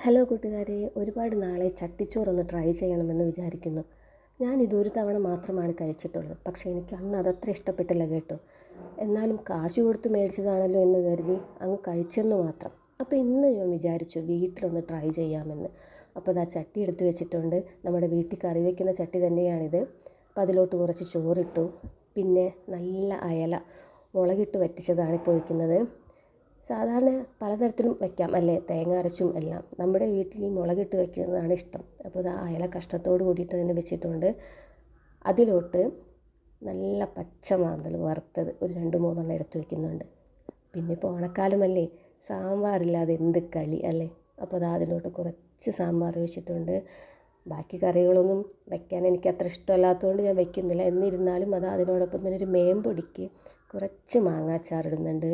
Hello കൂട്ടുകാരെ, ഒരുപാട് നാളെ ചട്ടിച്ചോറൊന്ന് ട്രൈ ചെയ്യണമെന്ന് വിചാരിക്കുന്നു. ഞാൻ ഇതൊരു തവണ മാത്രമാണ് കഴിച്ചിട്ടുള്ളത്. പക്ഷേ എനിക്ക് അന്ന് അതത്ര ഇഷ്ടപ്പെട്ടില്ല കേട്ടോ. എന്നാലും കാശ് കൊടുത്ത് മേടിച്ചതാണല്ലോ എന്ന് കരുതി അങ്ങ് കഴിച്ചെന്ന് മാത്രം. അപ്പോൾ ഇന്ന് ഞാൻ വിചാരിച്ചു വീട്ടിലൊന്ന് ട്രൈ ചെയ്യാമെന്ന്. അപ്പോൾ അതാ ചട്ടി എടുത്ത് വെച്ചിട്ടുണ്ട്. നമ്മുടെ വീട്ടിൽ കറി വയ്ക്കുന്ന ചട്ടി തന്നെയാണിത്. അപ്പോൾ അതിലോട്ട് കുറച്ച് ചോറിട്ടു. പിന്നെ നല്ല അയല മുളകിട്ട് വറ്റിച്ചതാണ് ഇപ്പോൾ ഒഴിക്കുന്നത്. സാധാരണ പലതരത്തിലും വയ്ക്കാം അല്ലേ, തേങ്ങ അരച്ചും എല്ലാം. നമ്മുടെ വീട്ടിൽ ഈ മുളകിട്ട് വയ്ക്കുന്നതാണ് ഇഷ്ടം. അപ്പോൾ ഇത് അയല കഷ്ണത്തോട് കൂടിയിട്ട് തന്നെ വെച്ചിട്ടുണ്ട്. അതിലോട്ട് നല്ല പച്ചമാന്തൽ വറുത്തത് ഒരു 2-3 എടുത്ത് വയ്ക്കുന്നുണ്ട്. പിന്നെ ഇപ്പോൾ ഓണക്കാലമല്ലേ, സാമ്പാറില്ലാതെ എന്ത് കളി അല്ലേ. അപ്പോൾ അത് അതിലോട്ട് കുറച്ച് സാമ്പാർ വെച്ചിട്ടുണ്ട്. ബാക്കി കറികളൊന്നും വയ്ക്കാൻ എനിക്ക് അത്ര ഇഷ്ടമല്ലാത്തതുകൊണ്ട് ഞാൻ വയ്ക്കുന്നില്ല. എന്നിരുന്നാലും അത് അതിനോടൊപ്പം തന്നെ ഒരു മേമ്പൊടിക്ക് കുറച്ച് മാങ്ങാച്ചാറിടുന്നുണ്ട്.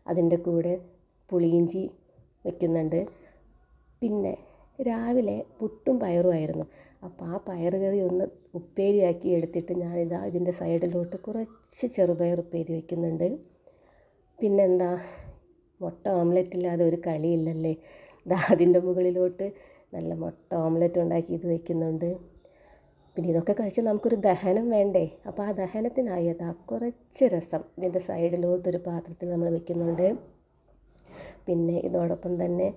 അതിൻ്റെ കൂടെ പുളിയിഞ്ചി വയ്ക്കുന്നുണ്ട്. പിന്നെ രാവിലെ പുട്ടും പയറുമായിരുന്നു. അപ്പോൾ ആ പയറ് കറി ഒന്ന് ഉപ്പേരിയാക്കി എടുത്തിട്ട് ഞാനിതാ ഇതിൻ്റെ സൈഡിലോട്ട് കുറച്ച് ചെറുപയർ ഉപ്പേരി വയ്ക്കുന്നുണ്ട്. പിന്നെന്താ, മുട്ട ഓംലെറ്റ് ഇല്ലാതെ ഒരു കളിയില്ലല്ലേ. ഇതാ അതിൻ്റെ മുകളിലോട്ട് നല്ല മുട്ട ഓംലെറ്റ് ഉണ്ടാക്കി ഇത് വയ്ക്കുന്നുണ്ട്. പിന്നെ ഇതൊക്കെ കഴിച്ച് നമുക്കൊരു ദഹനം വേണ്ടേ. അപ്പോൾ ആ ദഹനത്തിനായി അതാ കുറച്ച് രസം ഇതിൻ്റെ സൈഡിലോട്ടൊരു പാത്രത്തിൽ നമ്മൾ വെക്കുന്നുണ്ട്. പിന്നെ ഇതോടൊപ്പം തന്നെ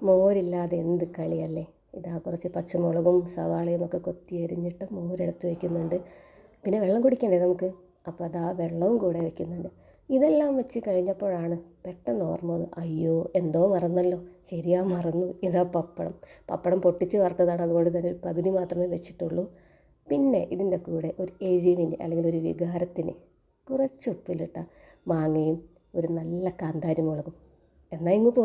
മോരില്ലാതെ എന്ത് കളിയല്ലേ. ഇതാ കുറച്ച് പച്ചമുളകും സവാളയും ഒക്കെ കൊത്തി എരിഞ്ഞിട്ട് മോരെടുത്ത് വയ്ക്കുന്നുണ്ട്. പിന്നെ വെള്ളം കുടിക്കണ്ടേ നമുക്ക്, അപ്പോൾ അതാ വെള്ളവും കൂടെ വയ്ക്കുന്നുണ്ട്. ഇതെല്ലാം വെച്ച് കഴിഞ്ഞപ്പോഴാണ് പെട്ടെന്ന് ഓർമ്മ വന്നത്, അയ്യോ എന്തോ മറന്നല്ലോ. ശരിയാ, മറന്നു. ഇതാ പപ്പടം പൊട്ടിച്ച് വറുത്തതാണ്, അതുകൊണ്ട് തന്നെ ഒരു പകുതി മാത്രമേ വെച്ചിട്ടുള്ളൂ. പിന്നെ ഇതിൻ്റെ കൂടെ ഒരു എരിവിന് അല്ലെങ്കിൽ ഒരു വികാരത്തിന് കുറച്ച് ഉപ്പിലിട്ട മാങ്ങയും ഒരു നല്ല കാന്താരി മുളകും. എന്നാൽ ഇങ്ങ് പോര്.